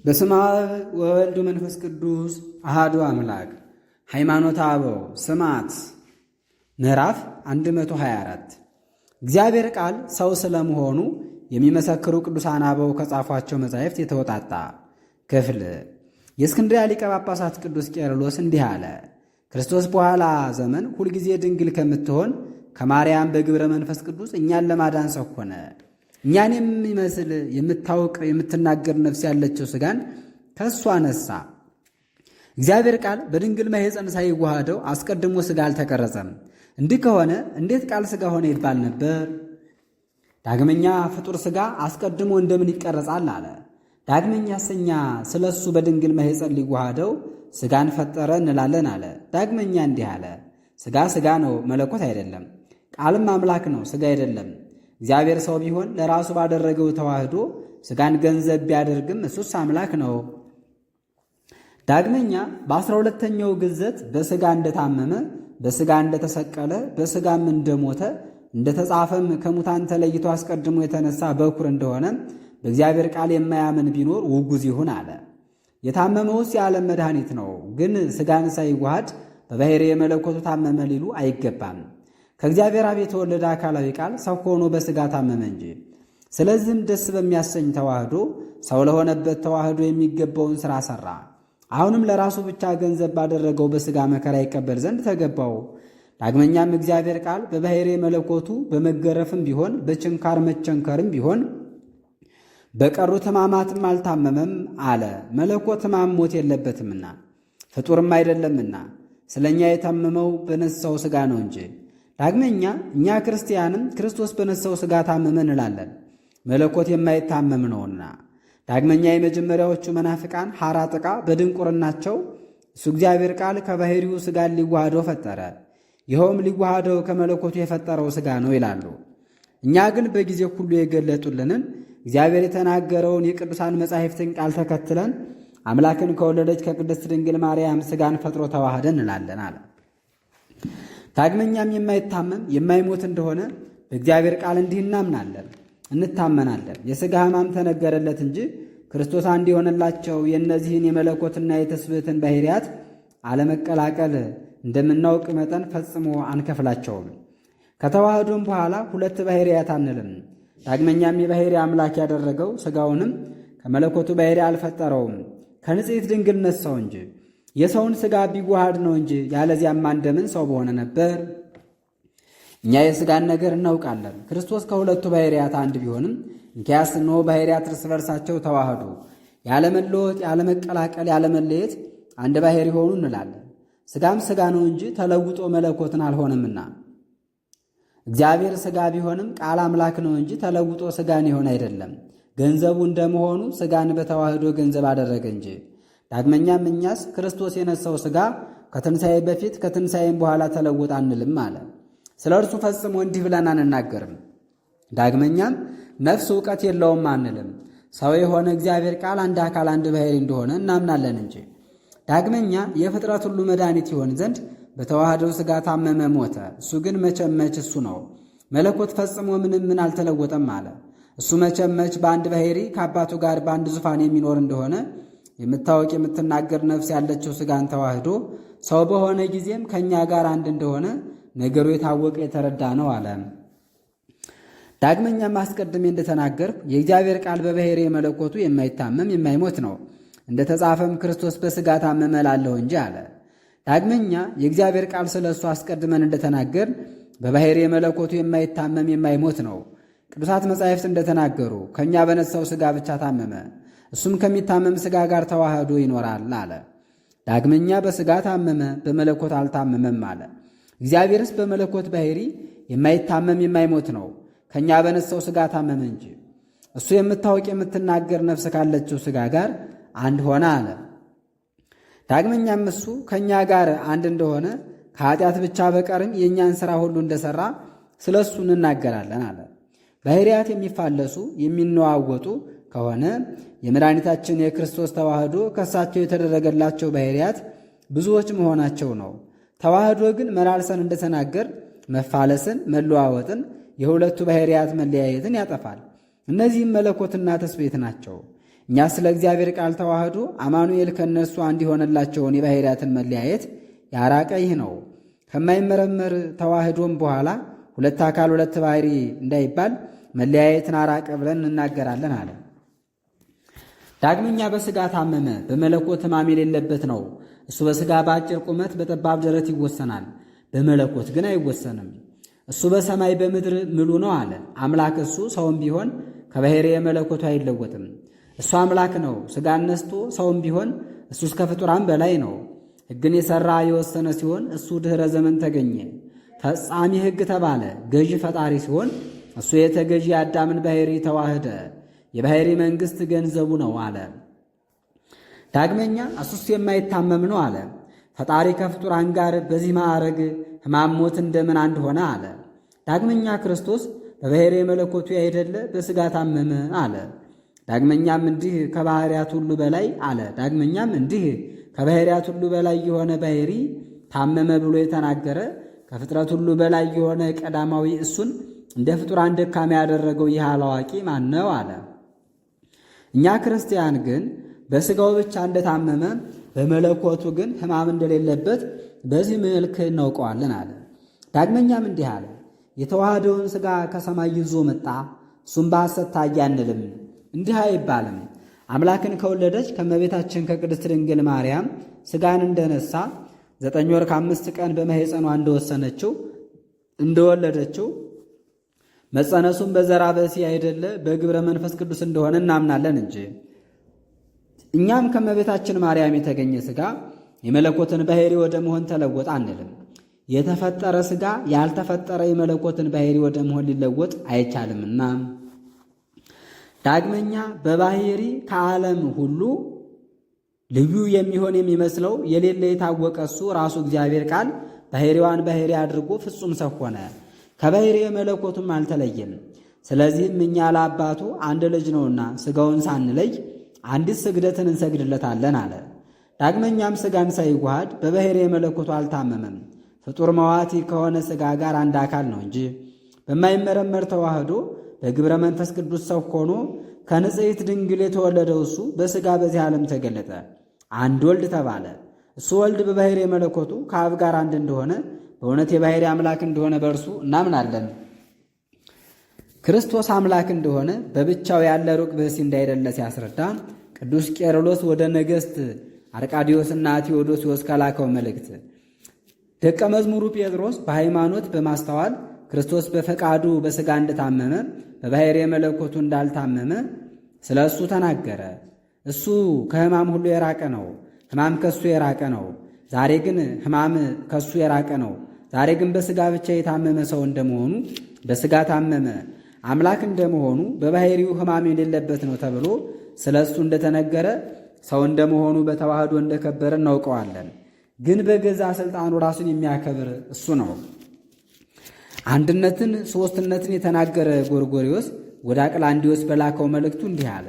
በስመ አብ ወወልድ ወመንፈስ ቅዱስ አሐዱ አምላክ። ሃይማኖተ አበው ስምዓት ምዕራፍ 124 እግዚአብሔር ቃል ሰው ስለመሆኑ የሚመሰክሩ ቅዱሳን አበው ከጻፏቸው መጻሕፍት የተወጣጣ ክፍል። የእስክንድርያ ሊቀ ጳጳሳት ቅዱስ ቄርሎስ እንዲህ አለ። ክርስቶስ በኋላ ዘመን ሁልጊዜ ድንግል ከምትሆን ከማርያም በግብረ መንፈስ ቅዱስ እኛን ለማዳን ሰው ሆነ። እኛን የሚመስል የምታውቅ የምትናገር ነፍስ ያለችው ሥጋን ከእሱ አነሳ። እግዚአብሔር ቃል በድንግል ማኅፀን ሳይዋሃደው አስቀድሞ ሥጋ አልተቀረጸም። እንዲህ ከሆነ እንዴት ቃል ሥጋ ሆነ ይባል ነበር? ዳግመኛ ፍጡር ሥጋ አስቀድሞ እንደምን ይቀረጻል አለ። ዳግመኛ እኛ ስለ እሱ በድንግል ማኅፀን ሊዋሃደው ሥጋን ፈጠረ እንላለን አለ። ዳግመኛ እንዲህ አለ። ሥጋ ሥጋ ነው፣ መለኮት አይደለም። ቃልም አምላክ ነው፣ ሥጋ አይደለም። እግዚአብሔር ሰው ቢሆን ለራሱ ባደረገው ተዋህዶ ሥጋን ገንዘብ ቢያደርግም እሱስ አምላክ ነው። ዳግመኛ በ12ኛው ግዘት በሥጋ እንደታመመ፣ በሥጋ እንደተሰቀለ፣ በሥጋም እንደሞተ እንደተጻፈም ከሙታን ተለይቶ አስቀድሞ የተነሳ በኩር እንደሆነ በእግዚአብሔር ቃል የማያምን ቢኖር ውጉዝ ይሁን አለ። የታመመውስ የዓለም መድኃኒት ነው። ግን ሥጋን ሳይዋሃድ በባሕርየ መለኮቱ ታመመ ሊሉ አይገባም። ከእግዚአብሔር አብ የተወለደ አካላዊ ቃል ሰው ሆኖ በሥጋ ታመመ እንጂ። ስለዚህም ደስ በሚያሰኝ ተዋህዶ ሰው ለሆነበት ተዋህዶ የሚገባውን ሥራ ሠራ። አሁንም ለራሱ ብቻ ገንዘብ ባደረገው በሥጋ መከራ ይቀበል ዘንድ ተገባው። ዳግመኛም እግዚአብሔር ቃል በባሕርየ መለኮቱ በመገረፍም ቢሆን በችንካር መቸንከርም ቢሆን በቀሩት ሕማማትም አልታመመም አለ። መለኮት ሕማም ሞት የለበትምና ፍጡርም አይደለምና ስለ እኛ የታመመው በነሳው ሥጋ ነው እንጂ። ዳግመኛ እኛ ክርስቲያንም ክርስቶስ በነሳው ሥጋ ታመመ እንላለን፣ መለኮት የማይታመም ነውና። ዳግመኛ የመጀመሪያዎቹ መናፍቃን ሐራጥቃ በድንቁርናቸው እሱ እግዚአብሔር ቃል ከባሕርዩ ሥጋን ሊዋሃደው ፈጠረ፣ ይኸውም ሊዋሃደው ከመለኮቱ የፈጠረው ሥጋ ነው ይላሉ። እኛ ግን በጊዜ ሁሉ የገለጡልንን እግዚአብሔር የተናገረውን የቅዱሳን መጻሕፍትን ቃል ተከትለን አምላክን ከወለደች ከቅድስት ድንግል ማርያም ሥጋን ፈጥሮ ተዋህደ እንላለን አለ። ዳግመኛም የማይታመም የማይሞት እንደሆነ በእግዚአብሔር ቃል እንዲህ እናምናለን እንታመናለን። የሥጋ ሕማም ተነገረለት እንጂ ክርስቶስ አንድ የሆነላቸው የእነዚህን የመለኮትና የትስብእትን ባሕርያት አለመቀላቀል እንደምናውቅ መጠን ፈጽሞ አንከፍላቸውም። ከተዋህዶም በኋላ ሁለት ባሕርያት አንልም። ዳግመኛም የባሕርይ አምላክ ያደረገው ሥጋውንም ከመለኮቱ ባሕርይ አልፈጠረውም፣ ከንጽሕት ድንግል ነሳው እንጂ። የሰውን ሥጋ ቢዋሃድ ነው እንጂ ያለዚያማ እንደምን ሰው በሆነ ነበር። እኛ የሥጋን ነገር እናውቃለን። ክርስቶስ ከሁለቱ ባሕርያት አንድ ቢሆንም እንኪያስ እነሆ ባሕርያት እርስ በርሳቸው ተዋህዱ፣ ያለመለወጥ፣ ያለመቀላቀል፣ ያለመለየት አንድ ባሕርይ ሆኑ እንላለን። ሥጋም ሥጋ ነው እንጂ ተለውጦ መለኮትን አልሆነምና። እግዚአብሔር ሥጋ ቢሆንም ቃል አምላክ ነው እንጂ ተለውጦ ሥጋን የሆነ አይደለም። ገንዘቡ እንደመሆኑ ሥጋን በተዋህዶ ገንዘብ አደረገ እንጂ። ዳግመኛም እኛስ ክርስቶስ የነሳው ሥጋ ከትንሣኤ በፊት ከትንሣኤም በኋላ ተለወጠ አንልም አለ። ስለ እርሱ ፈጽሞ እንዲህ ብለን አንናገርም። ዳግመኛም ነፍስ ዕውቀት የለውም አንልም። ሰው የሆነ እግዚአብሔር ቃል አንድ አካል አንድ ባሕርይ እንደሆነ እናምናለን እንጂ። ዳግመኛ የፍጥረት ሁሉ መድኃኒት ይሆን ዘንድ በተዋህደው ሥጋ ታመመ፣ ሞተ። እሱ ግን መቸመች እሱ ነው። መለኮት ፈጽሞ ምን አልተለወጠም አለ። እሱ መቸመች በአንድ ባሕርይ ከአባቱ ጋር በአንድ ዙፋን የሚኖር እንደሆነ የምታወቅ የምትናገር ነፍስ ያለችው ሥጋን ተዋህዶ ሰው በሆነ ጊዜም ከእኛ ጋር አንድ እንደሆነ ነገሩ የታወቀ የተረዳ ነው አለ። ዳግመኛም አስቀድሜ እንደተናገርኩ የእግዚአብሔር ቃል በባሕርየ መለኮቱ የማይታመም የማይሞት ነው። እንደ ተጻፈም ክርስቶስ በሥጋ ታመመ እላለሁ እንጂ አለ። ዳግመኛ የእግዚአብሔር ቃል ስለ እሱ አስቀድመን እንደተናገር በባሕርየ መለኮቱ የማይታመም የማይሞት ነው። ቅዱሳት መጻሕፍት እንደተናገሩ ከእኛ በነሳው ሥጋ ብቻ ታመመ፣ እሱም ከሚታመም ሥጋ ጋር ተዋህዶ ይኖራል አለ። ዳግመኛ በሥጋ ታመመ፣ በመለኮት አልታመመም አለ። እግዚአብሔርስ በመለኮት ባሕርይ የማይታመም የማይሞት ነው፣ ከእኛ በነሳው ሥጋ ታመመ እንጂ። እሱ የምታወቅ የምትናገር ነፍስ ካለችው ሥጋ ጋር አንድ ሆነ አለ። ዳግመኛም እሱ ከእኛ ጋር አንድ እንደሆነ ከኃጢአት ብቻ በቀርም የእኛን ሥራ ሁሉ እንደሠራ ስለ እሱ እንናገራለን አለ። ባሕርያት የሚፋለሱ የሚነዋወጡ ከሆነ የመድኃኒታችን የክርስቶስ ተዋህዶ ከእሳቸው የተደረገላቸው ባሕርያት ብዙዎች መሆናቸው ነው። ተዋህዶ ግን መላልሰን እንደተናገር መፋለስን፣ መለዋወጥን፣ የሁለቱ ባሕርያት መለያየትን ያጠፋል። እነዚህም መለኮትና ትስብእት ናቸው። እኛ ስለ እግዚአብሔር ቃል ተዋህዶ አማኑኤል ከእነርሱ አንድ የሆነላቸውን የባሕርያትን መለያየት ያራቀ ይህ ነው። ከማይመረመር ተዋህዶም በኋላ ሁለት አካል ሁለት ባሕሪ እንዳይባል መለያየትን አራቀ ብለን እንናገራለን አለ። ዳግመኛ በሥጋ ታመመ። በመለኮት ሕማም የሌለበት ነው። እሱ በሥጋ በአጭር ቁመት በጠባብ ደረት ይወሰናል፣ በመለኮት ግን አይወሰንም። እሱ በሰማይ በምድር ምሉ ነው አለ። አምላክ እሱ ሰውም ቢሆን ከባሕርየ መለኮቱ አይለወጥም። እሱ አምላክ ነው፣ ሥጋን ነስቶ ሰውም ቢሆን እሱ እስከ ፍጡራን በላይ ነው። ሕግን የሠራ የወሰነ ሲሆን እሱ ድኅረ ዘመን ተገኘ። ፈጻሚ ሕግ ተባለ። ገዢ ፈጣሪ ሲሆን እሱ የተገዢ የአዳምን ባሕሪ ተዋህደ። የባሕሪ መንግሥት ገንዘቡ ነው አለ። ዳግመኛ እሱስ የማይታመም ነው አለ። ፈጣሪ ከፍጡራን ጋር በዚህ ማዕረግ ሕማም ሞት እንደምን አንድ ሆነ አለ። ዳግመኛ ክርስቶስ በባሕሪ መለኮቱ ያይደለ በሥጋ ታመመ አለ። ዳግመኛም እንዲህ ከባሕርያት ሁሉ በላይ አለ። ዳግመኛም እንዲህ ከባሕርያት ሁሉ በላይ የሆነ ባሕሪ ታመመ ብሎ የተናገረ ከፍጥረት ሁሉ በላይ የሆነ ቀዳማዊ እሱን እንደ ፍጡራን ደካማ ያደረገው ይህ አላዋቂ ማን ነው አለ። እኛ ክርስቲያን ግን በሥጋው ብቻ እንደታመመ በመለኮቱ ግን ሕማም እንደሌለበት በዚህ መልክ እናውቀዋለን አለ። ዳግመኛም እንዲህ አለ። የተዋህደውን ሥጋ ከሰማይ ይዞ መጣ፣ እሱም በሐሰት ታየ አንልም። እንዲህ አይባልም። አምላክን ከወለደች ከእመቤታችን ከቅድስት ድንግል ማርያም ሥጋን እንደነሳ 9 ወር ከ5 ቀን በማኅፀኗ እንደወሰነችው እንደወለደችው መጸነሱም በዘራ በሲ አይደለ በግብረ መንፈስ ቅዱስ እንደሆነ እናምናለን እንጂ። እኛም ከእመቤታችን ማርያም የተገኘ ሥጋ የመለኮትን ባሕሪ ወደ መሆን ተለወጠ አንልም። የተፈጠረ ሥጋ ያልተፈጠረ የመለኮትን ባሕሪ ወደ መሆን ሊለወጥ አይቻልምና። ዳግመኛ በባሕሪ ከዓለም ሁሉ ልዩ የሚሆን የሚመስለው የሌለ የታወቀ እሱ ራሱ እግዚአብሔር ቃል ባሕሪዋን ባሕሪ አድርጎ ፍጹም ሰው ሆነ፣ ከባሕሪ መለኮቱም አልተለየም። ስለዚህም እኛ ለአባቱ አንድ ልጅ ነውና ሥጋውን ሳንለይ አንዲት ስግደትን እንሰግድለታለን አለ። ዳግመኛም ሥጋን ሳይዋሃድ በባሕሪ መለኮቱ አልታመመም። ፍጡር መዋቲ ከሆነ ሥጋ ጋር አንድ አካል ነው እንጂ በማይመረመር ተዋህዶ በግብረ መንፈስ ቅዱስ ሰው ሆኖ ከንጽሕት ድንግል የተወለደው እሱ በሥጋ በዚህ ዓለም ተገለጠ፣ አንድ ወልድ ተባለ። እሱ ወልድ በባሕሪ መለኮቱ ከአብ ጋር አንድ እንደሆነ በእውነት የባሕሪ አምላክ እንደሆነ በእርሱ እናምናለን። ክርስቶስ አምላክ እንደሆነ በብቻው ያለ ሩቅ ብእሲ እንዳይደለ ሲያስረዳ ቅዱስ ቄርሎስ ወደ ነገሥት አርቃዲዮስና ቴዎዶስዮስ ከላከው መልእክት ደቀ መዝሙሩ ጴጥሮስ በሃይማኖት በማስተዋል ክርስቶስ በፈቃዱ በሥጋ እንደታመመ በባሕሪ መለኮቱ እንዳልታመመ ስለ እሱ ተናገረ። እሱ ከሕማም ሁሉ የራቀ ነው፣ ሕማም ከእሱ የራቀ ነው። ዛሬ ግን ሕማም ከእሱ የራቀ ነው። ዛሬ ግን በሥጋ ብቻ የታመመ ሰው እንደመሆኑ በሥጋ ታመመ። አምላክ እንደመሆኑ በባሕሪው ሕማም የሌለበት ነው ተብሎ ስለ እሱ እንደተነገረ ሰው እንደመሆኑ በተዋህዶ እንደከበረ እናውቀዋለን። ግን በገዛ ሥልጣኑ ራሱን የሚያከብር እሱ ነው። አንድነትን ሦስትነትን የተናገረ ጎርጎርዮስ ወደ አቅላንዲዮስ በላከው መልእክቱ እንዲህ አለ።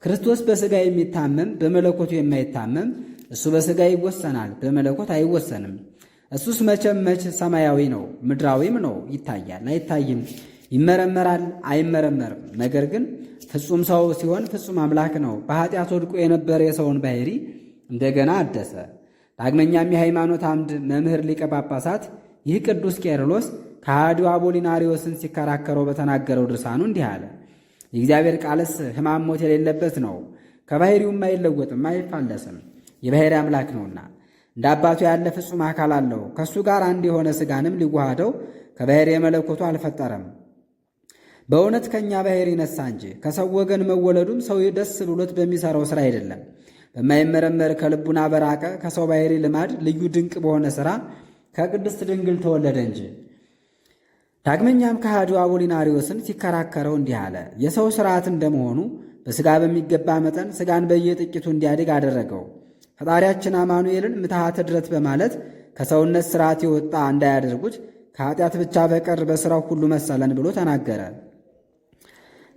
ክርስቶስ በሥጋ የሚታመም በመለኮቱ የማይታመም እሱ በሥጋ ይወሰናል፣ በመለኮት አይወሰንም። እሱስ መቼም መች ሰማያዊ ነው፣ ምድራዊም ነው፣ ይታያል፣ አይታይም፣ ይመረመራል፣ አይመረመርም። ነገር ግን ፍጹም ሰው ሲሆን ፍጹም አምላክ ነው። በኃጢአት ወድቆ የነበረ የሰውን ባሕሪ እንደገና አደሰ። ዳግመኛም የሃይማኖት አምድ መምህር ሊቀ ጳጳሳት ይህ ቅዱስ ቄርሎስ ከሃዲው አቦሊናሪዎስን ሲከራከረው በተናገረው ድርሳኑ እንዲህ አለ። የእግዚአብሔር ቃልስ ሕማም ሞት የሌለበት ነው፣ ከባሕሪውም አይለወጥም፣ አይፋለስም፣ የባሕሪ አምላክ ነውና እንደ አባቱ ያለ ፍጹም አካል አለው። ከእሱ ጋር አንድ የሆነ ሥጋንም ሊዋሃደው ከባሕሪ መለኮቱ አልፈጠረም። በእውነት ከእኛ ባሕሪ ነሳ እንጂ ከሰው ወገን መወለዱም ሰው ደስ ብሎት በሚሠራው ሥራ አይደለም። በማይመረመር ከልቡና በራቀ ከሰው ባሕሪ ልማድ ልዩ ድንቅ በሆነ ሥራ ከቅድስት ድንግል ተወለደ እንጂ። ዳግመኛም ከሃዲው አቦሊናሪዎስን ሲከራከረው እንዲህ አለ። የሰው ሥርዓት እንደመሆኑ በሥጋ በሚገባ መጠን ሥጋን በየጥቂቱ እንዲያድግ አደረገው። ፈጣሪያችን አማኑኤልን ምትሃተ ድረት በማለት ከሰውነት ሥርዓት የወጣ እንዳያደርጉት ከኃጢአት ብቻ በቀር በሥራው ሁሉ መሰለን ብሎ ተናገረ።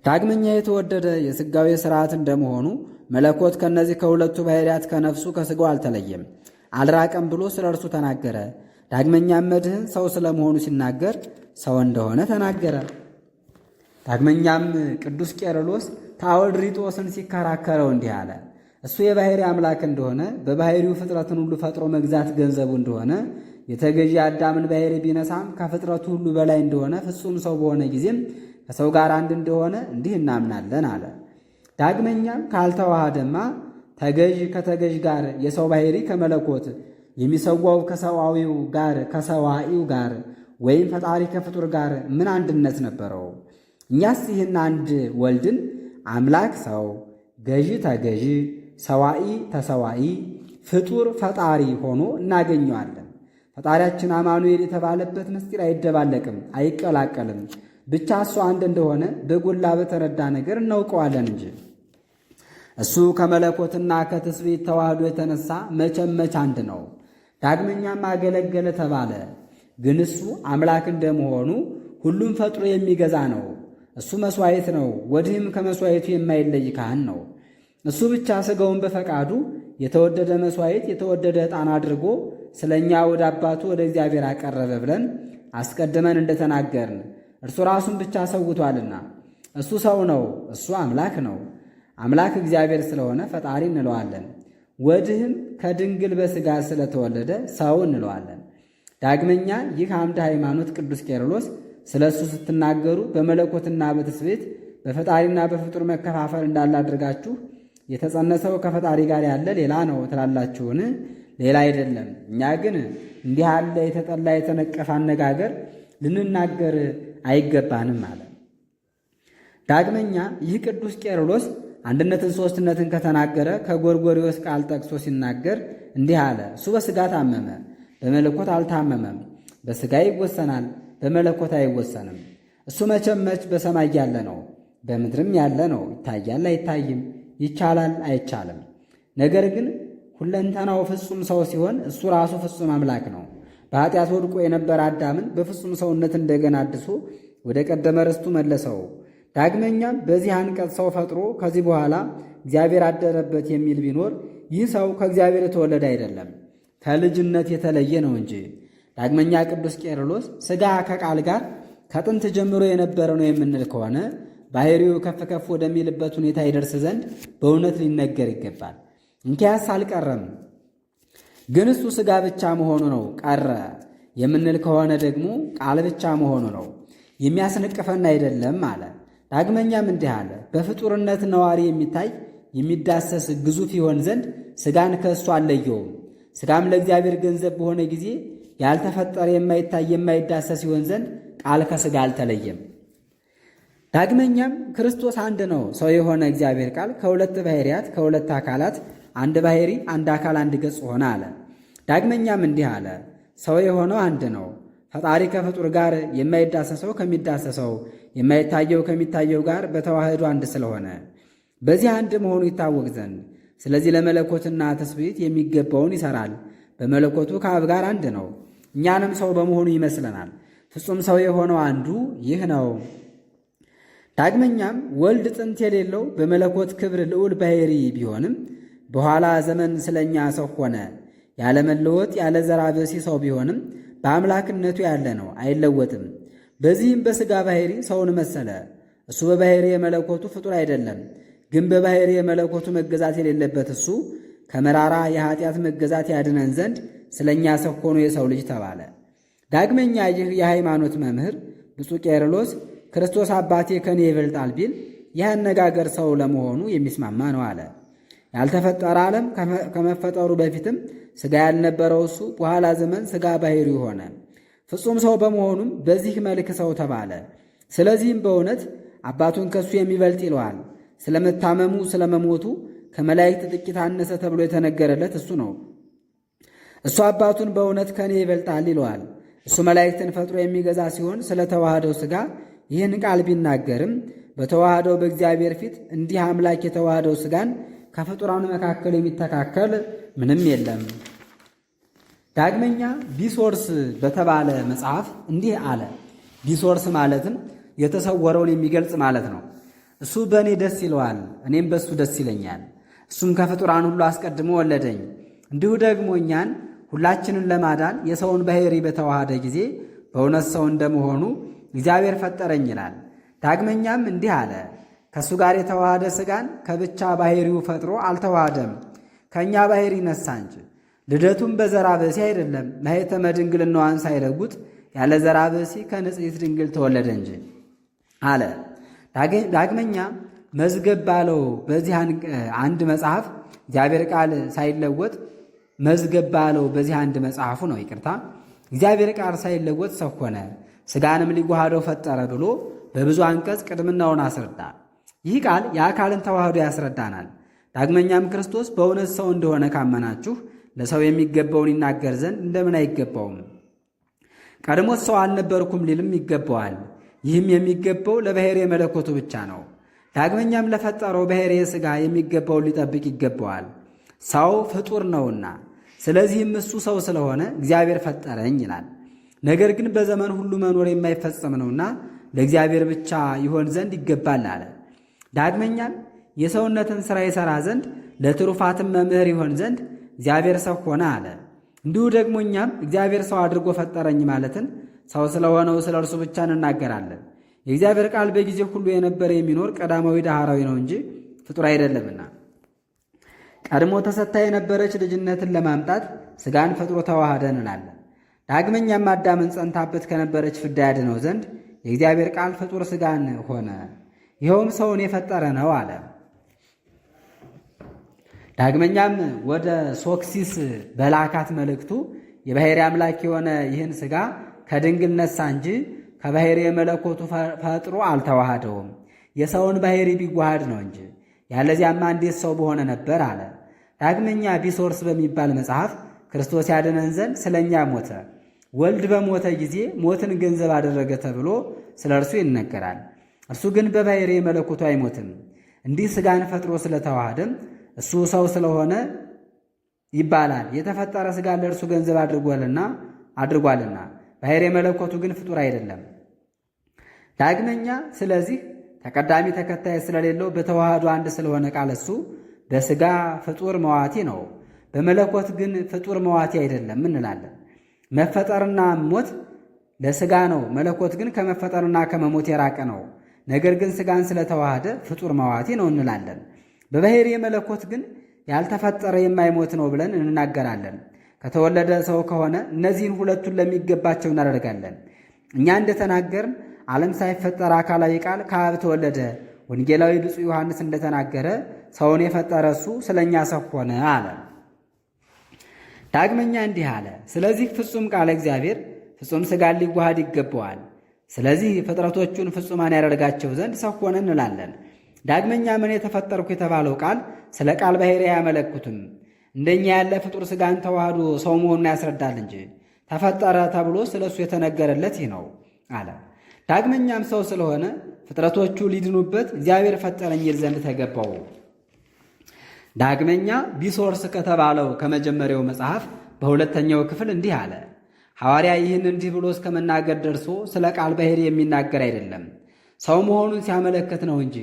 ዳግመኛ የተወደደ የሥጋዊ ሥርዓት እንደመሆኑ መለኮት ከእነዚህ ከሁለቱ ባሕርያት ከነፍሱ ከሥጋው አልተለየም፣ አልራቀም ብሎ ስለ እርሱ ተናገረ። ዳግመኛም መድህን ሰው ስለመሆኑ ሲናገር ሰው እንደሆነ ተናገረ። ዳግመኛም ቅዱስ ቄርሎስ ታኦድሪጦስን ሲከራከረው እንዲህ አለ። እሱ የባሕርይ አምላክ እንደሆነ በባሕርዩ ፍጥረትን ሁሉ ፈጥሮ መግዛት ገንዘቡ እንደሆነ የተገዢ አዳምን ባሕርይ ቢነሳም ከፍጥረቱ ሁሉ በላይ እንደሆነ ፍጹም ሰው በሆነ ጊዜም ከሰው ጋር አንድ እንደሆነ እንዲህ እናምናለን አለ። ዳግመኛም ካልተዋሃደማ ተገዥ ከተገዥ ጋር የሰው ባሕርይ ከመለኮት የሚሰዋው ከሰዋዊው ጋር ከሰዋኢው ጋር ወይም ፈጣሪ ከፍጡር ጋር ምን አንድነት ነበረው? እኛስ ይህን አንድ ወልድን አምላክ ሰው፣ ገዢ ተገዢ፣ ሰዋኢ ተሰዋኢ፣ ፍጡር ፈጣሪ ሆኖ እናገኘዋለን። ፈጣሪያችን አማኑኤል የተባለበት ምስጢር አይደባለቅም፣ አይቀላቀልም። ብቻ እሱ አንድ እንደሆነ በጎላ በተረዳ ነገር እናውቀዋለን እንጂ እሱ ከመለኮትና ከትስብእት ተዋህዶ የተነሳ መቼ አንድ ነው። ዳግመኛም አገለገለ ተባለ። ግን እሱ አምላክ እንደመሆኑ ሁሉም ፈጥሮ የሚገዛ ነው። እሱ መሥዋዕት ነው፣ ወዲህም ከመሥዋዕቱ የማይለይ ካህን ነው። እሱ ብቻ ሥጋውን በፈቃዱ የተወደደ መሥዋዕት የተወደደ ዕጣን አድርጎ ስለ እኛ ወደ አባቱ ወደ እግዚአብሔር አቀረበ ብለን አስቀድመን እንደተናገርን እርሱ ራሱን ብቻ ሰውቷልና እሱ ሰው ነው፣ እሱ አምላክ ነው። አምላክ እግዚአብሔር ስለሆነ ፈጣሪ እንለዋለን። ወድህም ከድንግል በሥጋ ስለተወለደ ሰው እንለዋለን። ዳግመኛ ይህ አምደ ሃይማኖት ቅዱስ ቄርሎስ ስለ እሱ ስትናገሩ በመለኮትና በትስብእት በፈጣሪና በፍጡር መከፋፈል እንዳለ አድርጋችሁ የተጸነሰው ከፈጣሪ ጋር ያለ ሌላ ነው ትላላችሁን? ሌላ አይደለም። እኛ ግን እንዲህ ያለ የተጠላ የተነቀፈ አነጋገር ልንናገር አይገባንም አለ። ዳግመኛ ይህ ቅዱስ ቄርሎስ አንድነትን ሦስትነትን ከተናገረ ከጎርጎርዮስ ቃል ጠቅሶ ሲናገር እንዲህ አለ። እሱ በሥጋ ታመመ፣ በመለኮት አልታመመም። በሥጋ ይወሰናል፣ በመለኮት አይወሰንም። እሱ መቼም በሰማይ ያለ ነው፣ በምድርም ያለ ነው። ይታያል፣ አይታይም፣ ይቻላል፣ አይቻልም። ነገር ግን ሁለንተናው ፍጹም ሰው ሲሆን እሱ ራሱ ፍጹም አምላክ ነው። በኃጢአት ወድቆ የነበረ አዳምን በፍጹም ሰውነት እንደገና አድሶ ወደ ቀደመ ርስቱ መለሰው። ዳግመኛም በዚህ አንቀጽ ሰው ፈጥሮ ከዚህ በኋላ እግዚአብሔር አደረበት የሚል ቢኖር ይህ ሰው ከእግዚአብሔር የተወለደ አይደለም፣ ከልጅነት የተለየ ነው እንጂ። ዳግመኛ ቅዱስ ቄርሎስ ሥጋ ከቃል ጋር ከጥንት ጀምሮ የነበረ ነው የምንል ከሆነ ባሕርዩ ከፍ ከፍ ወደሚልበት ሁኔታ ይደርስ ዘንድ በእውነት ሊነገር ይገባል። እንኪያስ አልቀረም። ግን እሱ ሥጋ ብቻ መሆኑ ነው ቀረ የምንል ከሆነ ደግሞ ቃል ብቻ መሆኑ ነው፣ የሚያስነቅፈን አይደለም አለ። ዳግመኛም እንዲህ አለ። በፍጡርነት ነዋሪ የሚታይ የሚዳሰስ ግዙፍ ይሆን ዘንድ ሥጋን ከእሱ አልለየውም። ሥጋም ለእግዚአብሔር ገንዘብ በሆነ ጊዜ ያልተፈጠረ የማይታይ የማይዳሰስ ይሆን ዘንድ ቃል ከሥጋ አልተለየም። ዳግመኛም ክርስቶስ አንድ ነው። ሰው የሆነ እግዚአብሔር ቃል ከሁለት ባሕርያት ከሁለት አካላት አንድ ባሕርይ አንድ አካል አንድ ገጽ ሆነ አለ። ዳግመኛም እንዲህ አለ። ሰው የሆነው አንድ ነው። ፈጣሪ ከፍጡር ጋር የማይዳሰሰው ከሚዳሰሰው የማይታየው ከሚታየው ጋር በተዋህዶ አንድ ስለሆነ በዚህ አንድ መሆኑ ይታወቅ ዘንድ ስለዚህ ለመለኮትና ትስብእት የሚገባውን ይሠራል። በመለኮቱ ከአብ ጋር አንድ ነው። እኛንም ሰው በመሆኑ ይመስለናል። ፍጹም ሰው የሆነው አንዱ ይህ ነው። ዳግመኛም ወልድ ጥንት የሌለው በመለኮት ክብር ልዑል ባሕርይ ቢሆንም በኋላ ዘመን ስለኛ ሰው ሆነ። ያለ መለወጥ ያለ ዘራ ብእሲ ሰው ቢሆንም በአምላክነቱ ያለ ነው፣ አይለወጥም። በዚህም በሥጋ ባሕርይ ሰውን መሰለ። እሱ በባሕርይ የመለኮቱ ፍጡር አይደለም፣ ግን በባሕርይ የመለኮቱ መገዛት የሌለበት እሱ ከመራራ የኀጢአት መገዛት ያድነን ዘንድ ስለኛ ሰው ሆኖ የሰው ልጅ ተባለ። ዳግመኛ ይህ የሃይማኖት መምህር ብፁዕ ቄርሎስ ክርስቶስ አባቴ ከኔ ይበልጣል ቢል ይህ አነጋገር ሰው ለመሆኑ የሚስማማ ነው አለ። ያልተፈጠረ ዓለም ከመፈጠሩ በፊትም ሥጋ ያልነበረው እሱ በኋላ ዘመን ሥጋ ባሕርይ ሆነ። ፍጹም ሰው በመሆኑም በዚህ መልክ ሰው ተባለ። ስለዚህም በእውነት አባቱን ከሱ የሚበልጥ ይለዋል። ስለመታመሙ ስለመሞቱ ከመላእክት ጥቂት አነሰ ተብሎ የተነገረለት እሱ ነው። እሱ አባቱን በእውነት ከኔ ይበልጣል ይለዋል። እሱ መላእክትን ፈጥሮ የሚገዛ ሲሆን ስለ ተዋህደው ሥጋ ይህን ቃል ቢናገርም በተዋህደው በእግዚአብሔር ፊት እንዲህ አምላክ የተዋህደው ሥጋን ከፍጡራን መካከል የሚተካከል ምንም የለም። ዳግመኛ ቢሶርስ በተባለ መጽሐፍ እንዲህ አለ። ቢሶርስ ማለትም የተሰወረውን የሚገልጽ ማለት ነው። እሱ በእኔ ደስ ይለዋል፣ እኔም በእሱ ደስ ይለኛል። እሱም ከፍጡራን ሁሉ አስቀድሞ ወለደኝ። እንዲሁ ደግሞ እኛን ሁላችንን ለማዳን የሰውን ባሕርይ በተዋሃደ ጊዜ በእውነት ሰው እንደመሆኑ እግዚአብሔር ፈጠረኝ ይላል። ዳግመኛም እንዲህ አለ። ከእሱ ጋር የተዋሃደ ሥጋን ከብቻ ባሕሪው ፈጥሮ አልተዋሃደም፣ ከእኛ ባሕሪ ነሳ እንጂ። ልደቱም በዘራ ብእሲ አይደለም፣ ማኅተመ ድንግልናዋን ሳይለውጥ ያለ ዘራ ብእሲ ከንጽሕት ድንግል ተወለደ እንጂ አለ። ዳግመኛ መዝገብ ባለው በዚህ አንድ መጽሐፍ እግዚአብሔር ቃል ሳይለወጥ መዝገብ ባለው በዚህ አንድ መጽሐፉ ነው። ይቅርታ፣ እግዚአብሔር ቃል ሳይለወጥ ሰው ሆነ፣ ሥጋንም ሊዋሃደው ፈጠረ ብሎ በብዙ አንቀጽ ቅድምናውን አስረዳ። ይህ ቃል የአካልን ተዋህዶ ያስረዳናል። ዳግመኛም ክርስቶስ በእውነት ሰው እንደሆነ ካመናችሁ ለሰው የሚገባውን ይናገር ዘንድ እንደምን አይገባውም? ቀድሞት ሰው አልነበርኩም ሊልም ይገባዋል። ይህም የሚገባው ለባሕርየ መለኮቱ ብቻ ነው። ዳግመኛም ለፈጠረው ባሕርየ ሥጋ የሚገባውን ሊጠብቅ ይገባዋል፣ ሰው ፍጡር ነውና። ስለዚህም እሱ ሰው ስለሆነ እግዚአብሔር ፈጠረኝ ይላል። ነገር ግን በዘመን ሁሉ መኖር የማይፈጸም ነውና ለእግዚአብሔር ብቻ ይሆን ዘንድ ይገባል አለ። ዳግመኛም የሰውነትን ሥራ ይሠራ ዘንድ ለትሩፋትም መምህር ይሆን ዘንድ እግዚአብሔር ሰው ሆነ አለ። እንዲሁ ደግሞ እኛም እግዚአብሔር ሰው አድርጎ ፈጠረኝ ማለትን ሰው ስለሆነው ስለ እርሱ ብቻ እንናገራለን። የእግዚአብሔር ቃል በጊዜ ሁሉ የነበረ የሚኖር ቀዳማዊ ዳህራዊ ነው እንጂ ፍጡር አይደለምና። ቀድሞ ተሰጥታ የነበረች ልጅነትን ለማምጣት ሥጋን ፈጥሮ ተዋህደ እንላለን። ዳግመኛም አዳምን ጸንታበት ከነበረች ፍዳ ያድነው ዘንድ የእግዚአብሔር ቃል ፍጡር ሥጋን ሆነ፣ ይኸውም ሰውን የፈጠረ ነው አለ። ዳግመኛም ወደ ሶክሲስ በላካት መልእክቱ የባሕርይ አምላክ የሆነ ይህን ሥጋ ከድንግል ነሳ እንጂ ከባሕርየ መለኮቱ ፈጥሮ አልተዋሃደውም። የሰውን ባሕርይ ቢዋሃድ ነው እንጂ ያለዚያማ እንዴት ሰው በሆነ ነበር አለ። ዳግመኛ ቢሶርስ በሚባል መጽሐፍ ክርስቶስ ያድነን ዘንድ ስለ እኛ ሞተ፣ ወልድ በሞተ ጊዜ ሞትን ገንዘብ አደረገ ተብሎ ስለ እርሱ ይነገራል። እርሱ ግን በባሕርየ መለኮቱ አይሞትም። እንዲህ ሥጋን ፈጥሮ ስለተዋሃደም እሱ ሰው ስለሆነ ይባላል። የተፈጠረ ሥጋን ለእርሱ ገንዘብ አድርጓልና ባሕርየ መለኮቱ ግን ፍጡር አይደለም። ዳግመኛ ስለዚህ ተቀዳሚ ተከታይ ስለሌለው በተዋህዶ አንድ ስለሆነ ቃል እሱ በሥጋ ፍጡር መዋቲ ነው፣ በመለኮት ግን ፍጡር መዋቲ አይደለም እንላለን። መፈጠርና ሞት ለሥጋ ነው፣ መለኮት ግን ከመፈጠርና ከመሞት የራቀ ነው። ነገር ግን ሥጋን ስለተዋሃደ ፍጡር መዋቲ ነው እንላለን። በባሕርየ መለኮት ግን ያልተፈጠረ የማይሞት ነው ብለን እንናገራለን። ከተወለደ ሰው ከሆነ እነዚህን ሁለቱን ለሚገባቸው እናደርጋለን። እኛ እንደተናገርን ዓለም ሳይፈጠር አካላዊ ቃል ከአብ ተወለደ። ወንጌላዊ ብፁዕ ዮሐንስ እንደተናገረ ሰውን የፈጠረ እሱ ስለ እኛ ሰው ሆነ አለ። ዳግመኛ እንዲህ አለ። ስለዚህ ፍጹም ቃለ እግዚአብሔር ፍጹም ሥጋን ሊዋሃድ ይገባዋል። ስለዚህ ፍጥረቶቹን ፍጹማን ያደርጋቸው ዘንድ ሰው ሆነ እንላለን። ዳግመኛ ምን የተፈጠርኩ የተባለው ቃል ስለ ቃል ባሕርይ አያመለክቱም። እንደኛ ያለ ፍጡር ሥጋን ተዋህዶ ሰው መሆኑን ያስረዳል እንጂ ተፈጠረ ተብሎ ስለ እሱ የተነገረለት ይህ ነው አለ። ዳግመኛም ሰው ስለሆነ ፍጥረቶቹ ሊድኑበት እግዚአብሔር ፈጠረኝ ይል ዘንድ ተገባው። ዳግመኛ ቢሶርስ ከተባለው ከመጀመሪያው መጽሐፍ በሁለተኛው ክፍል እንዲህ አለ። ሐዋርያ ይህን እንዲህ ብሎ እስከ መናገር ደርሶ ስለ ቃል ባሕርይ የሚናገር አይደለም፣ ሰው መሆኑን ሲያመለክት ነው እንጂ።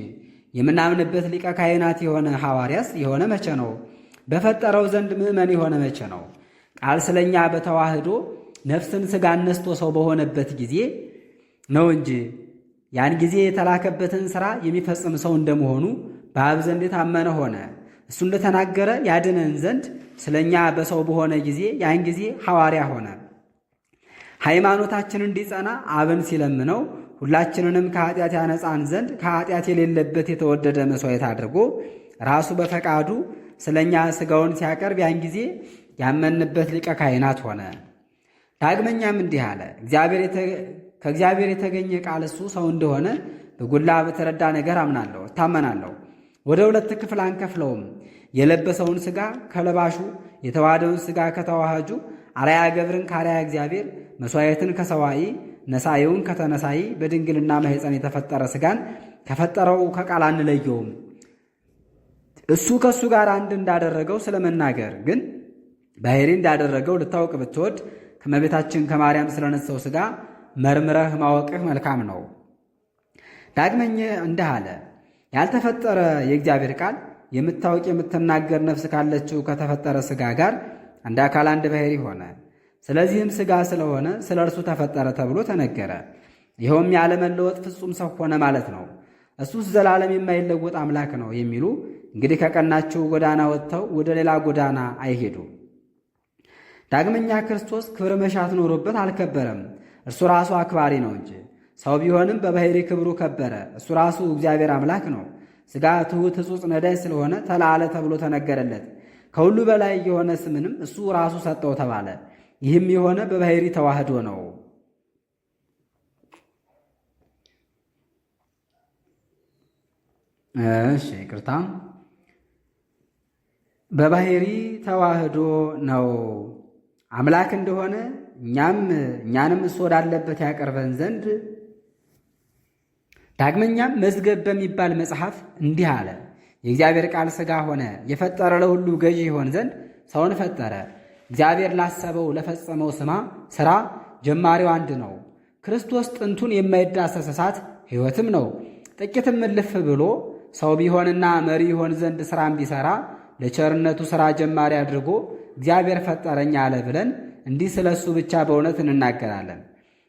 የምናምንበት ሊቀ ካህናት የሆነ ሐዋርያስ የሆነ መቼ ነው? በፈጠረው ዘንድ ምእመን የሆነ መቼ ነው? ቃል ስለኛ በተዋህዶ ነፍስን ሥጋን ነስቶ ሰው በሆነበት ጊዜ ነው እንጂ ያን ጊዜ የተላከበትን ሥራ የሚፈጽም ሰው እንደመሆኑ በአብ ዘንድ የታመነ ሆነ። እሱ እንደተናገረ ያድነን ዘንድ ስለኛ በሰው በሆነ ጊዜ ያን ጊዜ ሐዋርያ ሆነ። ሃይማኖታችን እንዲጸና አብን ሲለምነው ሁላችንንም ከኃጢአት ያነጻን ዘንድ ከኃጢአት የሌለበት የተወደደ መሥዋዕት አድርጎ ራሱ በፈቃዱ ስለኛ ሥጋውን ሲያቀርብ ያን ጊዜ ያመንበት ሊቀ ካህናት ሆነ። ዳግመኛም እንዲህ አለ። ከእግዚአብሔር የተገኘ ቃል እሱ ሰው እንደሆነ በጎላ በተረዳ ነገር አምናለሁ እታመናለሁ። ወደ ሁለት ክፍል አንከፍለውም። የለበሰውን ሥጋ ከለባሹ፣ የተዋሃደውን ሥጋ ከተዋሃጁ፣ አርአያ ገብርን ከአርአያ እግዚአብሔር፣ መሥዋዕትን ከሰዋኢ፣ ነሳዩን ከተነሳይ፣ በድንግልና ማኅፀን የተፈጠረ ሥጋን ከፈጠረው ከቃል አንለየውም። እሱ ከእሱ ጋር አንድ እንዳደረገው ስለመናገር ግን ባሕርይ እንዳደረገው ልታውቅ ብትወድ ከእመቤታችን ከማርያም ስለነሳው ሥጋ መርምረህ ማወቅህ መልካም ነው። ዳግመኛ እንዲህ አለ። ያልተፈጠረ የእግዚአብሔር ቃል የምታውቅ የምትናገር ነፍስ ካለችው ከተፈጠረ ሥጋ ጋር አንድ አካል አንድ ባሕርይ ሆነ። ስለዚህም ሥጋ ስለሆነ ስለ እርሱ ተፈጠረ ተብሎ ተነገረ። ይኸውም ያለመለወጥ ፍጹም ሰው ሆነ ማለት ነው። እሱስ ዘላለም የማይለወጥ አምላክ ነው የሚሉ እንግዲህ ከቀናቸው ጎዳና ወጥተው ወደ ሌላ ጎዳና አይሄዱ። ዳግመኛ ክርስቶስ ክብር መሻት ኖሮበት አልከበረም። እርሱ ራሱ አክባሪ ነው እንጂ። ሰው ቢሆንም በባሕሪ ክብሩ ከበረ። እሱ ራሱ እግዚአብሔር አምላክ ነው። ሥጋ ትሑት ሕጹጽ ነዳይ ስለሆነ ተላለ ተብሎ ተነገረለት። ከሁሉ በላይ የሆነ ስምንም እሱ ራሱ ሰጠው ተባለ። ይህም የሆነ በባሕሪ ተዋህዶ ነው። ይቅርታ፣ በባሕሪ ተዋህዶ ነው። አምላክ እንደሆነ እኛንም እሱ ወዳለበት ያቀርበን ዘንድ ዳግመኛም መዝገብ በሚባል መጽሐፍ እንዲህ አለ። የእግዚአብሔር ቃል ሥጋ ሆነ፣ የፈጠረ ለሁሉ ገዢ ይሆን ዘንድ ሰውን ፈጠረ። እግዚአብሔር ላሰበው ለፈጸመው ሥራ ጀማሪው አንድ ነው። ክርስቶስ ጥንቱን የማይዳሰስ እሳት ሕይወትም ነው። ጥቂትም እልፍ ብሎ ሰው ቢሆንና መሪ ይሆን ዘንድ ሥራም ቢሠራ ለቸርነቱ ሥራ ጀማሪ አድርጎ እግዚአብሔር ፈጠረኝ አለ ብለን እንዲህ ስለ እሱ ብቻ በእውነት እንናገራለን።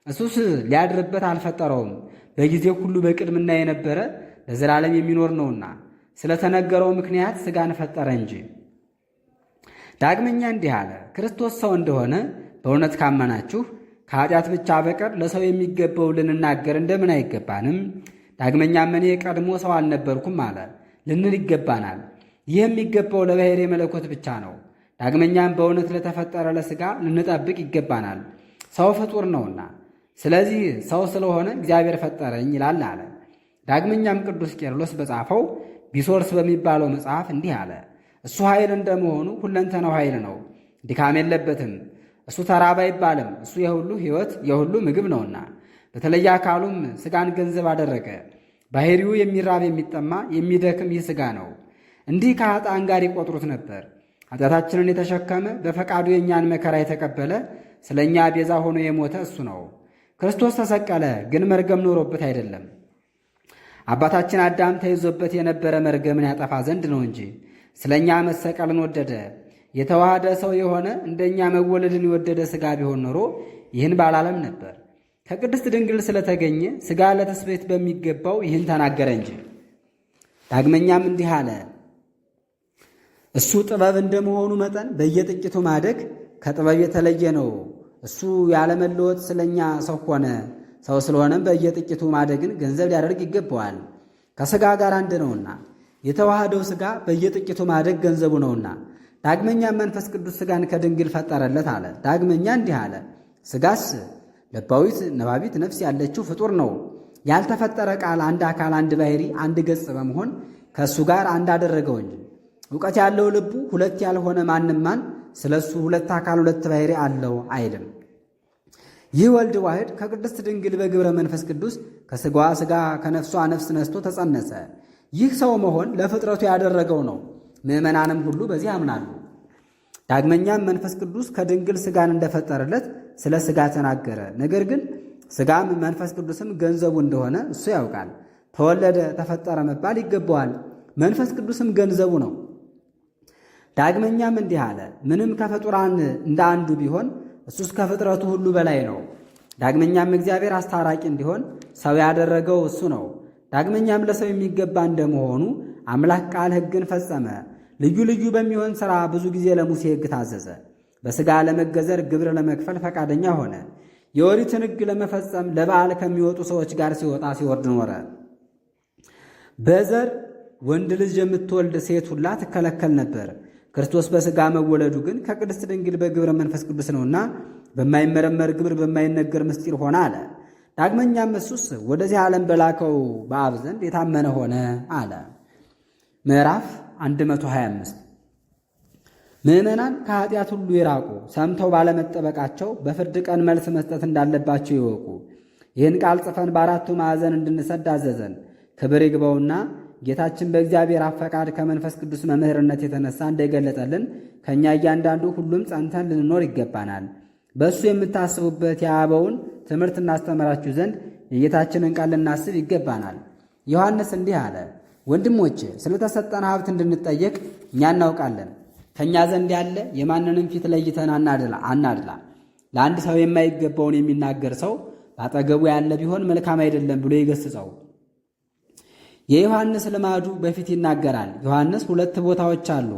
እሱስ ሊያድርበት አልፈጠረውም። በጊዜው ሁሉ በቅድምና የነበረ ለዘላለም የሚኖር ነውና ስለተነገረው ምክንያት ሥጋን ፈጠረ እንጂ። ዳግመኛ እንዲህ አለ። ክርስቶስ ሰው እንደሆነ በእውነት ካመናችሁ ከኃጢአት ብቻ በቀር ለሰው የሚገባው ልንናገር እንደምን አይገባንም? ዳግመኛም እኔ ቀድሞ ሰው አልነበርኩም አለ ልንል ይገባናል። ይህ የሚገባው ለባሕርይ መለኮት ብቻ ነው። ዳግመኛም በእውነት ለተፈጠረ ለሥጋ ልንጠብቅ ይገባናል፣ ሰው ፍጡር ነውና። ስለዚህ ሰው ስለሆነ እግዚአብሔር ፈጠረኝ ይላል አለ። ዳግመኛም ቅዱስ ቄርሎስ በጻፈው ቢሶርስ በሚባለው መጽሐፍ እንዲህ አለ። እሱ ኃይል እንደመሆኑ ሁለንተናው ኃይል ነው፣ ድካም የለበትም። እሱ ተራባ አይባልም፣ እሱ የሁሉ ሕይወት የሁሉ ምግብ ነውና። በተለየ አካሉም ሥጋን ገንዘብ አደረገ። ባሕርዩ የሚራብ የሚጠማ የሚደክም ይህ ሥጋ ነው። እንዲህ ከኃጥአን ጋር ይቆጥሩት ነበር። ኃጢአታችንን የተሸከመ በፈቃዱ የእኛን መከራ የተቀበለ ስለ እኛ ቤዛ ሆኖ የሞተ እሱ ነው። ክርስቶስ ተሰቀለ፣ ግን መርገም ኖሮበት አይደለም። አባታችን አዳም ተይዞበት የነበረ መርገምን ያጠፋ ዘንድ ነው እንጂ ስለ እኛ መሰቀልን ወደደ። የተዋሃደ ሰው የሆነ እንደኛ መወለድን የወደደ ሥጋ ቢሆን ኖሮ ይህን ባላለም ነበር። ከቅድስት ድንግል ስለተገኘ ሥጋ ለትስብእት በሚገባው ይህን ተናገረ እንጂ። ዳግመኛም እንዲህ አለ። እሱ ጥበብ እንደመሆኑ መጠን በየጥቂቱ ማደግ ከጥበብ የተለየ ነው። እሱ ያለመለወጥ ስለኛ ሰው ሆነ። ሰው ስለሆነም በየጥቂቱ ማደግን ገንዘብ ሊያደርግ ይገባዋል፣ ከሥጋ ጋር አንድ ነውና። የተዋህደው ሥጋ በየጥቂቱ ማደግ ገንዘቡ ነውና። ዳግመኛም መንፈስ ቅዱስ ሥጋን ከድንግል ፈጠረለት አለ። ዳግመኛ እንዲህ አለ። ሥጋስ ለባዊት ነባቢት ነፍስ ያለችው ፍጡር ነው። ያልተፈጠረ ቃል አንድ አካል አንድ ባሕርይ አንድ ገጽ በመሆን ከእሱ ጋር አንድ አደረገው እንጂ። እውቀት ያለው ልቡ ሁለት ያልሆነ ማን ስለ እሱ ሁለት አካል ሁለት ባሕርይ አለው አይልም። ይህ ወልድ ዋሕድ ከቅድስት ድንግል በግብረ መንፈስ ቅዱስ ከሥጋዋ ሥጋ ከነፍሷ ነፍስ ነስቶ ተጸነሰ። ይህ ሰው መሆን ለፍጥረቱ ያደረገው ነው። ምዕመናንም ሁሉ በዚህ ያምናሉ። ዳግመኛም መንፈስ ቅዱስ ከድንግል ሥጋን እንደፈጠረለት ስለ ሥጋ ተናገረ። ነገር ግን ሥጋም መንፈስ ቅዱስም ገንዘቡ እንደሆነ እሱ ያውቃል። ተወለደ ተፈጠረ መባል ይገባዋል። መንፈስ ቅዱስም ገንዘቡ ነው። ዳግመኛም እንዲህ አለ። ምንም ከፍጡራን እንደ አንዱ ቢሆን እሱስ ከፍጥረቱ ሁሉ በላይ ነው። ዳግመኛም እግዚአብሔር አስታራቂ እንዲሆን ሰው ያደረገው እሱ ነው። ዳግመኛም ለሰው የሚገባ እንደመሆኑ አምላክ ቃል ሕግን ፈጸመ። ልዩ ልዩ በሚሆን ሥራ ብዙ ጊዜ ለሙሴ ሕግ ታዘዘ። በሥጋ ለመገዘር ግብር ለመክፈል ፈቃደኛ ሆነ። የኦሪትን ሕግ ለመፈጸም ለበዓል ከሚወጡ ሰዎች ጋር ሲወጣ ሲወርድ ኖረ። በዘር ወንድ ልጅ የምትወልድ ሴት ሁላ ትከለከል ነበር። ክርስቶስ በሥጋ መወለዱ ግን ከቅድስት ድንግል በግብረ መንፈስ ቅዱስ ነውና በማይመረመር ግብር በማይነገር ምስጢር ሆነ አለ። ዳግመኛም እሱስ ወደዚህ ዓለም በላከው በአብ ዘንድ የታመነ ሆነ አለ። ምዕራፍ 125 ምዕመናን ከኃጢአት ሁሉ ይራቁ፣ ሰምተው ባለመጠበቃቸው በፍርድ ቀን መልስ መስጠት እንዳለባቸው ይወቁ። ይህን ቃል ጽፈን በአራቱ ማዕዘን እንድንሰድ አዘዘን። ክብር ይግባውና ጌታችን በእግዚአብሔር አብ ፈቃድ ከመንፈስ ቅዱስ መምህርነት የተነሳ እንደገለጠልን ከእኛ እያንዳንዱ ሁሉም ጸንተን ልንኖር ይገባናል። በእሱ የምታስቡበት የአበውን ትምህርት እናስተምራችሁ ዘንድ የጌታችንን ቃል ልናስብ ይገባናል። ዮሐንስ እንዲህ አለ። ወንድሞቼ ስለተሰጠን ሀብት እንድንጠየቅ እኛ እናውቃለን። ከእኛ ዘንድ ያለ የማንንም ፊት ለይተን አናድላ። ለአንድ ሰው የማይገባውን የሚናገር ሰው ባጠገቡ ያለ ቢሆን መልካም አይደለም ብሎ ይገስጸው። የዮሐንስ ልማዱ በፊት ይናገራል። ዮሐንስ 2 ቦታዎች አሉ፣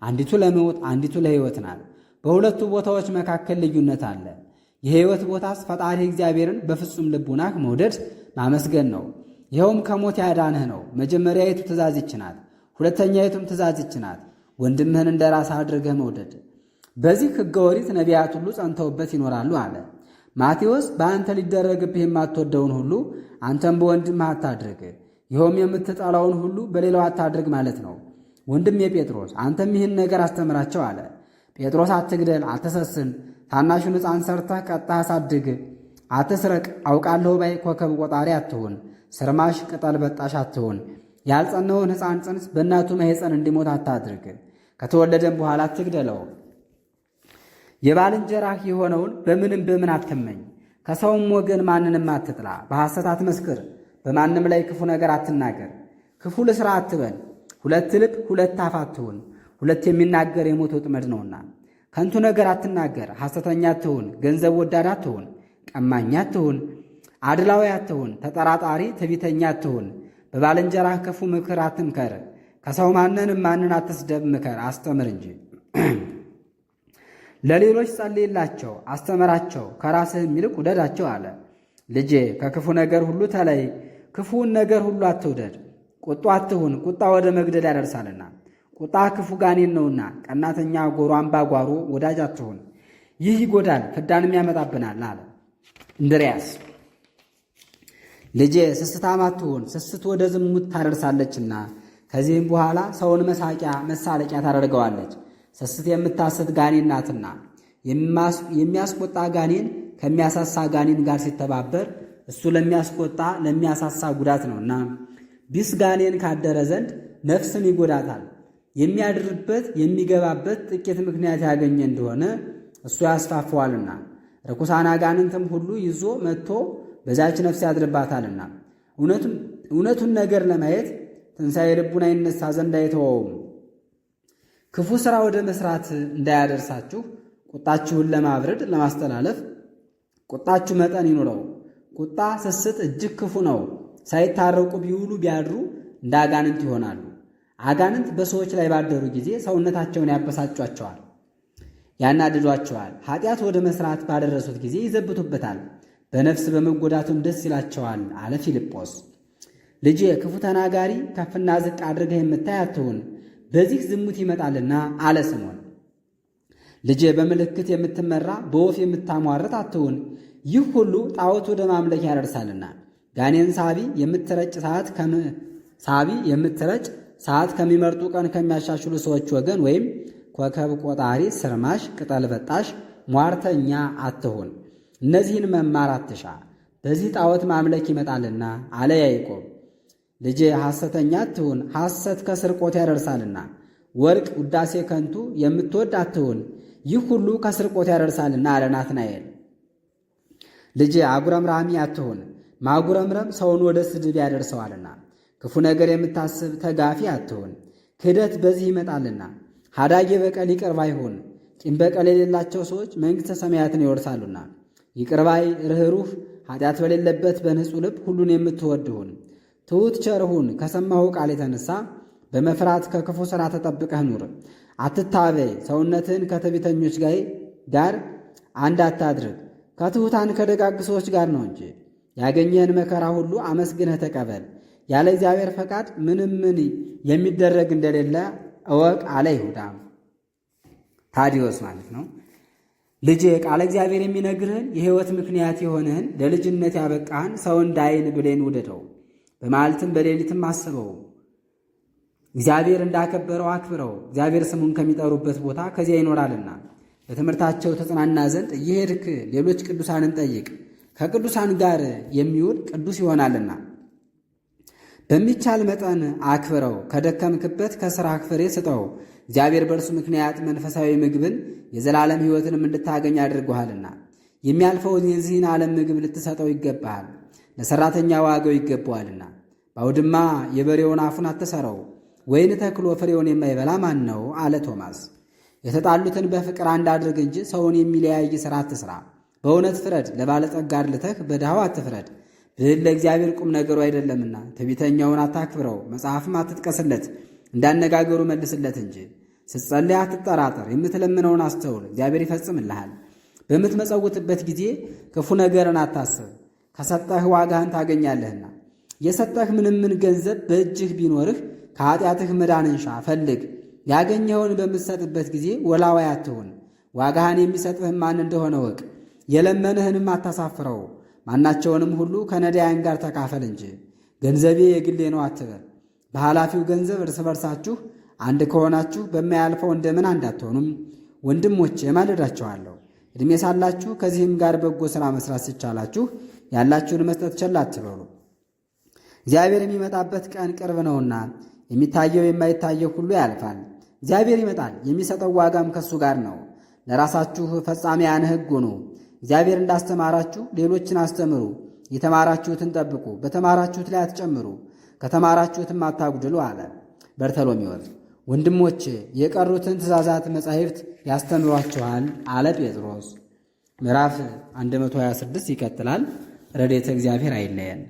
አንዲቱ ለሞት አንዲቱ ለሕይወት ናት። በሁለቱ ቦታዎች መካከል ልዩነት አለ። የሕይወት ቦታስ ፈጣሪ እግዚአብሔርን በፍጹም ልቡናህ መውደድ ማመስገን ነው። ይኸውም ከሞት ያዳንህ ነው። መጀመሪያይቱ ትእዛዝ ይች ናት። ሁለተኛይቱም ትእዛዝ ይች ናት፣ ወንድምህን እንደ ራስህ አድርገህ መውደድ። በዚህ ሕገ ኦሪት ነቢያት ሁሉ ጸንተውበት ይኖራሉ አለ። ማቴዎስ በአንተ ሊደረግብህ የማትወደውን ሁሉ አንተም በወንድምህ አታድርግ፣ ይኸውም የምትጠላውን ሁሉ በሌላው አታድርግ ማለት ነው። ወንድሜ ጴጥሮስ አንተም ይህን ነገር አስተምራቸው አለ። ጴጥሮስ አትግደል፣ አትሰስን፣ ታናሹን ሕፃን ሰርተህ ቀጣህ አሳድግ፣ አትስረቅ፣ አውቃለሁ ባይ፣ ኮከብ ቆጣሪ አትሁን፣ ስርማሽ ቅጠል በጣሽ አትሁን፣ ያልጸነውን ሕፃን ጽንስ በእናቱ ማኅፀን እንዲሞት አታድርግ፣ ከተወለደም በኋላ አትግደለው። የባልንጀራህ የሆነውን በምን አትመኝ፣ ከሰውም ወገን ማንንም አትጥላ፣ በሐሰት አትመስክር፣ በማንም ላይ ክፉ ነገር አትናገር፣ ክፉ ልሥራ አትበል፣ 2 ልብ 2 አፍ አትሁን፣ 2 የሚናገር የሞት ወጥመድ ነውና። ከንቱ ነገር አትናገር፣ ሐሰተኛ አትሁን፣ ገንዘብ ወዳድ አትሁን፣ ቀማኛ አትሁን፣ አድላዊ አትሁን፣ ተጠራጣሪ ትዕቢተኛ አትሁን። በባልንጀራህ ክፉ ምክር አትምከር፣ ከሰው ማንን አትስደብ፣ ምከር አስተምር እንጂ። ለሌሎች ጸልይላቸው፣ አስተምራቸው፣ ከራስህም ይልቅ ውደዳቸው አለ። ልጄ ከክፉ ነገር ሁሉ ተለይ፣ ክፉውን ነገር ሁሉ አትውደድ። ቁጡ አትሁን፣ ቁጣ ወደ መግደል ያደርሳልና። ቁጣ ክፉ ጋኔን ነውና፣ ቀናተኛ ጎሮ አምባጓሮ ወዳጅ አትሁን፣ ይህ ይጎዳል ፍዳንም ያመጣብናል አለ። እንድርያስ ልጄ ስስታም አትሁን፣ ስስት ወደ ዝሙት ታደርሳለችና፣ ከዚህም በኋላ ሰውን መሳቂያ መሳለቂያ ታደርገዋለች። ስስት የምታስት ጋኔን ናትና፣ የሚያስቆጣ ጋኔን ከሚያሳሳ ጋኔን ጋር ሲተባበር እሱ ለሚያስቆጣ ለሚያሳሳ ጉዳት ነውና፣ ቢስ ጋኔን ካደረ ዘንድ ነፍስን ይጎዳታል። የሚያድርበት የሚገባበት ጥቂት ምክንያት ያገኘ እንደሆነ እሱ ያስፋፈዋልና፣ ርኩሳን አጋንንትም ሁሉ ይዞ መጥቶ በዛች ነፍስ ያድርባታልና፣ እውነቱን ነገር ለማየት ትንሣኤ ልቡና ይነሳ ዘንድ አይተወውም። ክፉ ሥራ ወደ መሥራት እንዳያደርሳችሁ ቁጣችሁን ለማብረድ ለማስተላለፍ ቁጣችሁ መጠን ይኑረው። ቁጣ ስስት እጅግ ክፉ ነው። ሳይታረቁ ቢውሉ ቢያድሩ እንደ አጋንንት ይሆናሉ። አጋንንት በሰዎች ላይ ባደሩ ጊዜ ሰውነታቸውን ያበሳጯቸዋል፣ ያናድዷቸዋል። ኃጢአት ወደ መሥራት ባደረሱት ጊዜ ይዘብቱበታል፣ በነፍስ በመጎዳቱም ደስ ይላቸዋል አለ ፊልጶስ። ልጄ ክፉ ተናጋሪ ከፍና ዝቅ አድርገህ የምታይ አትሁን፣ በዚህ ዝሙት ይመጣልና አለ ስምዖን። ልጄ በምልክት የምትመራ በወፍ የምታሟርት አትሁን፣ ይህ ሁሉ ጣዖት ወደ ማምለክ ያደርሳልና። ጋኔን የምትረጭ ሰዓት ከሚመርጡ ቀን ከሚያሻሽሉ ሰዎች ወገን ወይም ኮከብ ቆጣሪ፣ ስርማሽ፣ ቅጠል በጣሽ፣ ሟርተኛ አትሁን። እነዚህን መማር አትሻ፣ በዚህ ጣዖት ማምለክ ይመጣልና አለ ያዕቆብ። ልጄ ሐሰተኛ አትሁን፣ ሐሰት ከስርቆት ያደርሳልና። ወርቅ ውዳሴ ከንቱ የምትወድ አትሁን፣ ይህ ሁሉ ከስርቆት ያደርሳልና አለ ናትናኤል። ልጄ አጉረምራሚ አትሁን፣ ማጉረምረም ሰውን ወደ ስድብ ያደርሰዋልና። ክፉ ነገር የምታስብ ተጋፊ አትሁን፣ ክህደት በዚህ ይመጣልና። ሀዳጌ በቀል ይቅር ባይ ሁን፣ ቂም በቀል የሌላቸው ሰዎች መንግሥተ ሰማያትን ይወርሳሉና። ይቅር ባይ ርኅሩህ፣ ኃጢአት በሌለበት በንጹሕ ልብ ሁሉን የምትወድ ሁን። ትሑት ቸር ሁን፣ ከሰማሁ ቃል የተነሳ በመፍራት ከክፉ ሥራ ተጠብቀህ ኑር። አትታበይ፣ ሰውነትህን ከትዕቢተኞች ጋር አንድ አታድርግ፣ ከትሑታን ከደጋግ ሰዎች ጋር ነው እንጂ። ያገኘህን መከራ ሁሉ አመስግነህ ተቀበል፣ ያለ እግዚአብሔር ፈቃድ ምንም የሚደረግ እንደሌለ እወቅ አለ ይሁዳ። ታዲዮስ ማለት ነው። ልጄ ቃለ እግዚአብሔር የሚነግርህን የሕይወት ምክንያት የሆነህን ለልጅነት ያበቃህን ሰው እንዳይን ብሌን ውደደው፣ በመዓልትም በሌሊትም አስበው። እግዚአብሔር እንዳከበረው አክብረው፣ እግዚአብሔር ስሙን ከሚጠሩበት ቦታ ከዚያ ይኖራልና። በትምህርታቸው ተጽናና ዘንድ እየሄድክ ሌሎች ቅዱሳንን ጠይቅ፣ ከቅዱሳን ጋር የሚውል ቅዱስ ይሆናልና። በሚቻል መጠን አክብረው፣ ከደከምክበት ከሥራ ፍሬ ስጠው። እግዚአብሔር በእርሱ ምክንያት መንፈሳዊ ምግብን የዘላለም ሕይወትንም እንድታገኝ አድርጎሃልና። የሚያልፈውን የዚህን ዓለም ምግብ ልትሰጠው ይገባሃል፣ ለሠራተኛ ዋጋው ይገባዋልና። በአውድማ የበሬውን አፉን አትሰረው፣ ወይን ተክሎ ፍሬውን የማይበላ ማን ነው አለ ቶማስ። የተጣሉትን በፍቅር አንድ አድርግ እንጂ ሰውን የሚለያይ ሥራ አትሥራ። በእውነት ፍረድ፣ ለባለጸጋ አድልተህ በድሃው አትፍረድ። ብልህ ለእግዚአብሔር ቁም ነገሩ አይደለምና። ትዕቢተኛውን አታክብረው፣ መጽሐፍም አትጥቀስለት፣ እንዳነጋገሩ መልስለት እንጂ። ስትጸልይ አትጠራጠር፣ የምትለምነውን አስተውል፣ እግዚአብሔር ይፈጽምልሃል። በምትመጸውትበት ጊዜ ክፉ ነገርን አታስብ፣ ከሰጠህ ዋጋህን ታገኛለህና። የሰጠህ ምንም ገንዘብ በእጅህ ቢኖርህ ከኃጢአትህ መዳንን ሻ ፈልግ። ያገኘኸውን በምትሰጥበት ጊዜ ወላዋይ አትሁን። ዋጋህን የሚሰጥህም ማን እንደሆነ ወቅ። የለመንህንም አታሳፍረው። ማናቸውንም ሁሉ ከነዳያን ጋር ተካፈል እንጂ። ገንዘቤ የግሌ ነው አትበል። በኃላፊው ገንዘብ እርስ በርሳችሁ አንድ ከሆናችሁ በማያልፈው እንደምን አንድ አትሆኑም? ወንድሞቼ እማልዳችኋለሁ፣ ዕድሜ ሳላችሁ ከዚህም ጋር በጎ ሥራ መሥራት ሲቻላችሁ ያላችሁን መስጠት ቸል አትበሉ። እግዚአብሔር የሚመጣበት ቀን ቅርብ ነውና፣ የሚታየው የማይታየው ሁሉ ያልፋል። እግዚአብሔር ይመጣል፣ የሚሰጠው ዋጋም ከእሱ ጋር ነው። ለራሳችሁ ፈጻሚያነ ሕግ ሁኑ። እግዚአብሔር እንዳስተማራችሁ ሌሎችን አስተምሩ። የተማራችሁትን ጠብቁ፣ በተማራችሁት ላይ አትጨምሩ፣ ከተማራችሁትም አታጉድሉ አለ በርተሎሜዎስ። ወንድሞቼ የቀሩትን ትእዛዛት መጻሕፍት ያስተምሯችኋል አለ ጴጥሮስ። ምዕራፍ 126 ይቀጥላል። ረድኤተ እግዚአብሔር አይለየን።